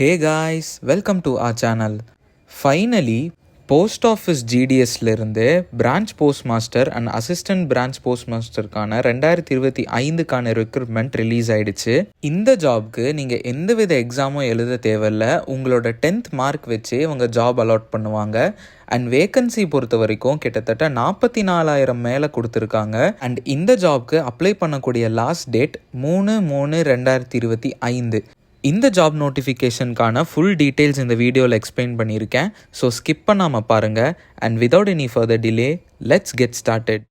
Hey guys, welcome to our channel. Finally, post office ஜிடிஎஸ்லேருந்து branch post master and assistant branch post மாஸ்டருக்கான 2025க்கான recruitment release ஆயிடுச்சு. இந்த ஜாப்க்கு நீங்கள் எந்தவித எக்ஸாமும் எழுத தேவையில்ல. உங்களோட 10th மார்க் வச்சு அவங்க ஜாப் அலாட் பண்ணுவாங்க. அண்ட் வேக்கன்சி பொறுத்த வரைக்கும் கிட்டத்தட்ட 44,000 மேலே கொடுத்துருக்காங்க. அண்ட் இந்த ஜாப்க்கு அப்ளை பண்ணக்கூடிய லாஸ்ட் டேட் 3/3/2025. இந்த ஜாப் நோட்டிஃபிகேஷனுக்கான ஃபுல் டீட்டெயில்ஸ் இந்த வீடியோவில் எக்ஸ்பிளைன் பண்ணியிருக்கேன். ஸோ ஸ்கிப் பண்ணாமல் பாருங்கள். And without any further delay, let's get started.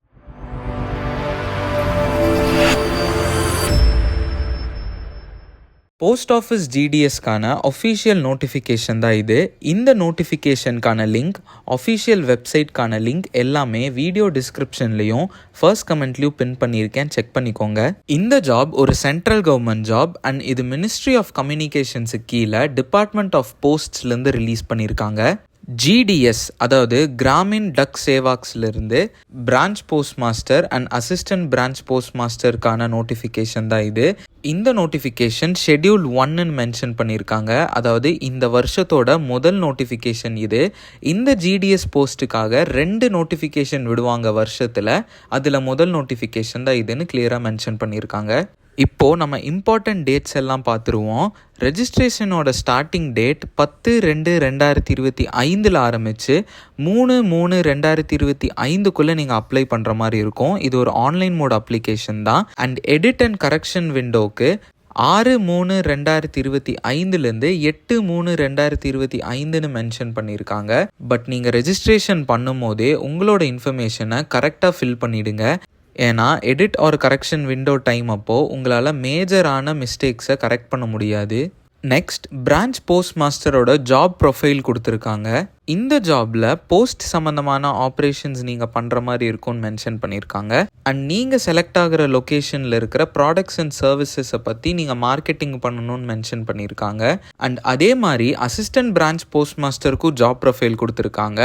Post office ஜிடிஎஸ்க்கான அஃபிஷியல் நோட்டிஃபிகேஷன் தான் இது. இந்த நோட்டிஃபிகேஷனுக்கான லிங்க், அஃபிஷியல் வெப்சைட்கான லிங்க் எல்லாமே வீடியோ டிஸ்கிரிப்ஷன்லையும் ஃபர்ஸ்ட் கமெண்ட்லையும் பின் பண்ணியிருக்கேன், செக் பண்ணிக்கோங்க. இந்த ஜாப் ஒரு சென்ட்ரல் கவர்மெண்ட் ஜாப் அண்ட் இது மினிஸ்ட்ரி ஆஃப் கம்யூனிகேஷன்ஸுக்கு கீழே டிபார்ட்மெண்ட் ஆஃப் போஸ்ட்ஸ்லேருந்து ரிலீஸ் பண்ணியிருக்காங்க. ஜிடிஎஸ் அதாவது கிராமின் டக் சேவாக்ஸ்லேருந்து branch post master and assistant branch post மாஸ்டருக்கான நோட்டிஃபிகேஷன் தான் இது. இந்த நோட்டிஃபிகேஷன் ஷெட்யூல் 1ன்னு மென்ஷன் பண்ணியிருக்காங்க. அதாவது இந்த வருஷத்தோட முதல் நோட்டிஃபிகேஷன் இது. இந்த ஜிடிஎஸ் போஸ்ட்டுக்காக 2 நோட்டிஃபிகேஷன் விடுவாங்க வருஷத்தில். அதில் முதல் நோட்டிஃபிகேஷன் தான் இதுன்னு கிளியராக மென்ஷன் பண்ணியிருக்காங்க. இப்போது நம்ம இம்பார்ட்டன்ட் டேட்ஸ் எல்லாம் பார்த்துருவோம். ரெஜிஸ்ட்ரேஷனோட ஸ்டார்டிங் டேட் 10/2/2025 ஆரம்பித்து 3/3/2025 நீங்கள் அப்ளை பண்ணுற மாதிரி இருக்கும். இது ஒரு ஆன்லைன் மோட் அப்ளிகேஷன் தான். அண்ட் எடிட் அண்ட் கரெக்ஷன் விண்டோவுக்கு 6/3/2025 8/3/2025 மென்ஷன் பண்ணியிருக்காங்க. பட் நீங்கள் ரெஜிஸ்ட்ரேஷன் பண்ணும் போதே உங்களோட இன்ஃபர்மேஷனை கரெக்டாக ஃபில் பண்ணிவிடுங்க. ஏன்னா edit or correction window time அப்போது உங்களால் மேஜரான மிஸ்டேக்ஸை கரெக்ட் பண்ண முடியாது. நெக்ஸ்ட், பிரான்ச் போஸ்ட் மாஸ்டரோட ஜாப் ப்ரொஃபைல் கொடுத்துருக்காங்க. இந்த ஜாபில் போஸ்ட் சம்மந்தமான ஆப்ரேஷன்ஸ் நீங்கள் பண்ணுற மாதிரி இருக்கும்னு மென்ஷன் பண்ணியிருக்காங்க. அண்ட் நீங்கள் செலக்ட் ஆகிற லொக்கேஷனில் இருக்கிற ப்ராடக்ட்ஸ் அண்ட் சர்வீசஸை பற்றி நீங்கள் மார்க்கெட்டிங் பண்ணணும்னு மென்ஷன் பண்ணியிருக்காங்க. அண்ட் அதே மாதிரி அசிஸ்டன்ட் பிரான்ச் போஸ்ட் மாஸ்டருக்கும் ஜாப் ப்ரொஃபைல் கொடுத்துருக்காங்க.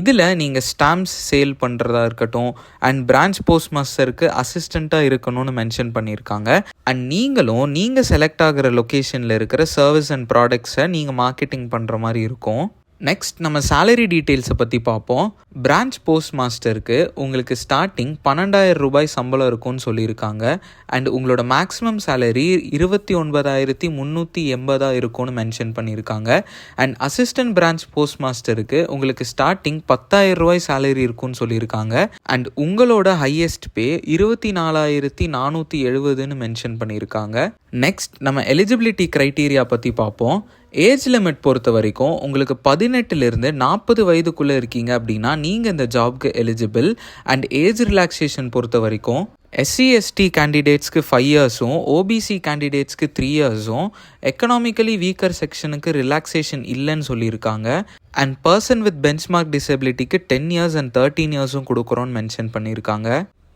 இதில் நீங்கள் ஸ்டாம்ப்ஸ் சேல் பண்ணுறதா இருக்கட்டும் அண்ட் பிரான்ச் போஸ்ட் மாஸ்டருக்கு அசிஸ்டண்ட்டாக இருக்கணும்னு மென்ஷன் பண்ணியிருக்காங்க. அண்ட் நீங்கள் செலக்ட் ஆகிற லொக்கேஷனில் இருக்கிற சர்வீஸ் அண்ட் ப்ராடக்ட்ஸை நீங்கள் மார்க்கெட்டிங் பண்ணுற மாதிரி இருக்கும். நெக்ஸ்ட், நம்ம சேலரி டீட்டெயில்ஸை பற்றி பார்ப்போம். பிரான்ச் போஸ்ட் மாஸ்டருக்கு உங்களுக்கு ஸ்டார்டிங் 12,000 ரூபாய் சம்பளம் இருக்கும்னு சொல்லியிருக்காங்க. அண்ட் உங்களோட மேக்ஸிமம் சேலரி 29,380 இருக்கும்னு மென்ஷன் பண்ணியிருக்காங்க. அண்ட் அசிஸ்டன்ட் பிரான்ச் போஸ்ட் மாஸ்டருக்கு உங்களுக்கு ஸ்டார்டிங் 10,000 ரூபாய் சேலரி இருக்கும்னு சொல்லியிருக்காங்க. அண்ட் உங்களோட ஹையஸ்ட் பே 24,470ன்னு மென்ஷன் பண்ணியிருக்காங்க. நெக்ஸ்ட், நம்ம எலிஜிபிலிட்டி க்ரைட்டீரியா பற்றி பார்ப்போம். ஏஜ் லிமிட் பொறுத்த வரைக்கும் உங்களுக்கு 18லேருந்து 40 வயதுக்குள்ளே இருக்கீங்க அப்படின்னா நீங்கள் இந்த ஜாப்க்கு எலிஜிபிள். அண்ட் ஏஜ் ரிலாக்ஸேஷன் பொறுத்த வரைக்கும் SC/ST கேண்டிடேட்ஸ்க்கு 5 இயர்ஸும் ஓபிசி கேண்டிடேட்ஸ்க்கு 3 இயர்ஸும் எக்கனாமிக்கலி வீக்கர் செக்ஷனுக்கு ரிலாக்ஸேஷன் இல்லைன்னு சொல்லியிருக்காங்க. அண்ட் பர்சன் வித் பெஞ்ச்மார்க் டிசபிலிட்டிக்கு 10 இயர்ஸ் அண்ட் 13 இயர்ஸும் கொடுக்குறோன்னு மென்ஷன் பண்ணியிருக்காங்க.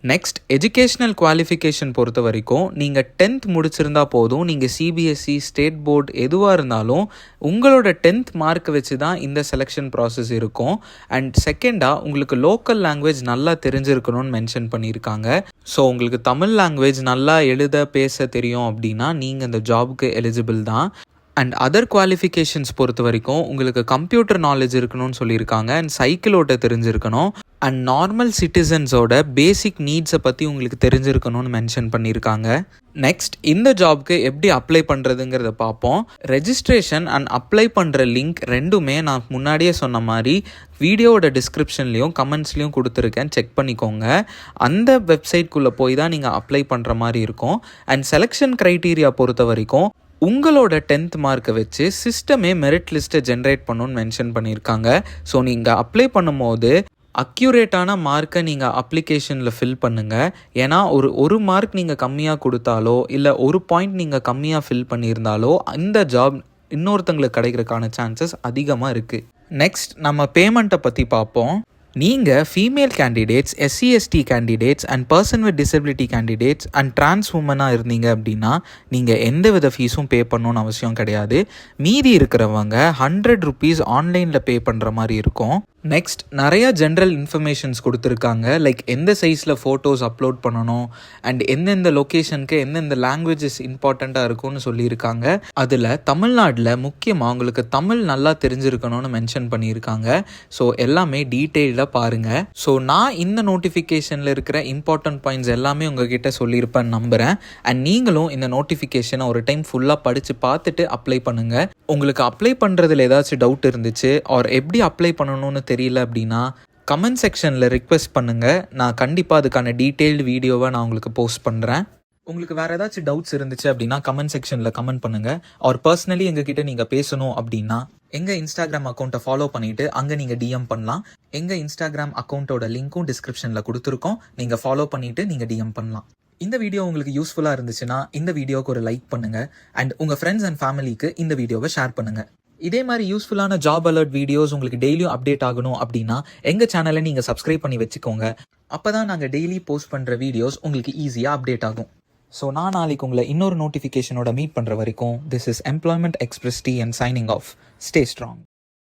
நெக்ஸ்ட், எஜுகேஷ்னல் குவாலிஃபிகேஷன் பொறுத்த வரைக்கும் நீங்கள் 10th முடிச்சிருந்தா போதும். நீங்கள் CBSE, ஸ்டேட் போர்டு எதுவாக இருந்தாலும் உங்களோட 10th மார்க் வச்சு தான் இந்த செலெக்ஷன் ப்ராசஸ் இருக்கும். அண்ட் செகண்டாக உங்களுக்கு லோக்கல் லாங்குவேஜ் நல்லா தெரிஞ்சிருக்கணும்னு மென்ஷன் பண்ணியிருக்காங்க. ஸோ உங்களுக்கு தமிழ் லாங்குவேஜ் நல்லா எழுத பேச தெரியும் அப்படின்னா நீங்கள் இந்த ஜாபுக்கு எலிஜிபிள் தான். அண்ட் அதர் குவாலிஃபிகேஷன்ஸ் பொறுத்த வரைக்கும் உங்களுக்கு கம்ப்யூட்டர் நாலேஜ் இருக்கணும்னு சொல்லியிருக்காங்க. அண்ட் சைக்கிள் ஓட்ட தெரிஞ்சிருக்கணும். அண்ட் நார்மல் சிட்டிசன்ஸோட பேசிக் நீட்ஸை பற்றி உங்களுக்கு தெரிஞ்சிருக்கணும்னு மென்ஷன் பண்ணியிருக்காங்க. நெக்ஸ்ட், இந்த ஜாப்க்கு எப்படி அப்ளை பண்ணுறதுங்கிறத பார்ப்போம். ரெஜிஸ்ட்ரேஷன் அண்ட் அப்ளை பண்ணுற லிங்க் ரெண்டுமே நான் முன்னாடியே சொன்ன மாதிரி வீடியோவோட டிஸ்கிரிப்ஷன்லேயும் கமெண்ட்ஸ்லேயும் கொடுத்துருக்கேன், செக் பண்ணிக்கோங்க. அந்த வெப்சைட்குள்ளே போய் தான் நீங்கள் அப்ளை பண்ணுற மாதிரி இருக்கும். அண்ட் செலெக்ஷன் க்ரைட்டீரியா பொறுத்த வரைக்கும் உங்களோட 10th மார்க்கை வச்சு சிஸ்டமே மெரிட் லிஸ்ட்டை ஜென்ரேட் பண்ணணும்னு மென்ஷன் பண்ணியிருக்காங்க. ஸோ நீங்கள் அப்ளை பண்ணும்போது அக்யூரேட்டான மார்க்கை நீங்கள் அப்ளிகேஷனில் ஃபில் பண்ணுங்கள். ஏன்னா ஒரு மார்க் நீங்கள் கம்மியாக கொடுத்தாலோ இல்லை ஒரு பாயிண்ட் நீங்கள் கம்மியாக ஃபில் பண்ணியிருந்தாலோ இந்த ஜாப் இன்னொருத்தங்களுக்கு கிடைக்கிறதுக்கான சான்சஸ் அதிகமாக இருக்குது. நெக்ஸ்ட், நம்ம பேமெண்ட்டை பற்றி பார்ப்போம். நீங்கள் female candidates, SC/ST candidates and person with disability candidates and trans உமனாக இருந்தீங்க அப்படின்னா நீங்கள் எந்த வித ஃபீஸும் பே பண்ணணும்னு அவசியம் கிடையாது. மீதி இருக்கிறவங்க 100 rupees ஆன்லைனில் பே பண்ணுற மாதிரி இருக்கும். நெக்ஸ்ட் நிறைய ஜென்ரல் இன்ஃபர்மேஷன்ஸ் கொடுத்துருக்காங்க. லைக் எந்த சைஸில் ஃபோட்டோஸ் அப்லோட் பண்ணணும் அண்ட் எந்தெந்த லொக்கேஷனுக்கு எந்தெந்த லாங்குவேஜஸ் இம்பார்ட்டண்ட்டாக இருக்கும்னு சொல்லியிருக்காங்க. அதில் தமிழ்நாட்டில் முக்கியமாக உங்களுக்கு தமிழ் நல்லா தெரிஞ்சிருக்கணும்னு மென்ஷன் பண்ணியிருக்காங்க. ஸோ எல்லாமே டீட்டெயில்டாக பாருங்கள். ஸோ நான் இந்த நோட்டிஃபிகேஷனில் இருக்கிற இம்பார்ட்டன்ட் பாயிண்ட்ஸ் எல்லாமே உங்ககிட்ட சொல்லியிருப்பேன்னு நம்புகிறேன். அண்ட் நீங்களும் இந்த நோட்டிஃபிகேஷனை ஒரு டைம் ஃபுல்லாக படித்து பார்த்துட்டு அப்ளை பண்ணுங்கள். உங்களுக்கு அப்ளை பண்ணுறதுல ஏதாச்சும் டவுட் இருந்துச்சு ஆர் எப்படி அப்ளை பண்ணணும்னு தெரியல அப்படின்னா கமெண்ட் செக்ஷனில் ரிக்வெஸ்ட் பண்ணுங்கள். நான் கண்டிப்பாக அதுக்கான டீட்டெயில்டு வீடியோவை நான் உங்களுக்கு போஸ்ட் பண்ணுறேன். உங்களுக்கு வேறு ஏதாச்சும் டவுட்ஸ் இருந்துச்சு அப்படின்னா கமெண்ட் செக்ஷனில் கமெண்ட் பண்ணுங்கள். ஆர் பர்சனலி எங்ககிட்ட நீங்கள் பேசணும் அப்படின்னா எங்கள் இன்ஸ்டாகிராம் அக்கௌண்ட்டை ஃபாலோ பண்ணிவிட்டு அங்கே நீங்கள் டிஎம் பண்ணலாம். எங்கள் இன்ஸ்டாகிராம் அக்கௌண்ட்டோட லிங்க்கும் டிஸ்கிரிப்ஷனில் கொடுத்துருக்கோம். நீங்கள் ஃபாலோ பண்ணிவிட்டு நீங்கள் டிஎம் பண்ணலாம். இந்த வீடியோ உங்களுக்கு யூஸ்ஃபுல்லாக இருந்துச்சுன்னா இந்த வீடியோவுக்கு ஒரு லைக் பண்ணுங்கள். அண்ட் உங்கள் ஃப்ரெண்ட்ஸ் அண்ட் ஃபேமிலிக்கு இந்த வீடியோவை ஷேர் பண்ணுங்கள். இதே மாதிரி யூஸ்ஃபுல்லான ஜாப் அலர்ட் வீடியோஸ் உங்களுக்கு டெய்லியும் அப்டேட் ஆகணும் அப்படின்னா எங்கள் சேனலை நீங்கள் சப்ஸ்கிரைப் பண்ணி வச்சுக்கோங்க. அப்போ தான் நாங்கள் டெய்லி போஸ்ட் பண்ணுற வீடியோஸ் உங்களுக்கு ஈஸியாக அப்டேட் ஆகும். ஸோ நான் நாளைக்கு உங்களை இன்னொரு நோட்டிஃபிகேஷனோட மீட் பண்ணுற வரைக்கும் this is employment express T and signing off. Stay strong.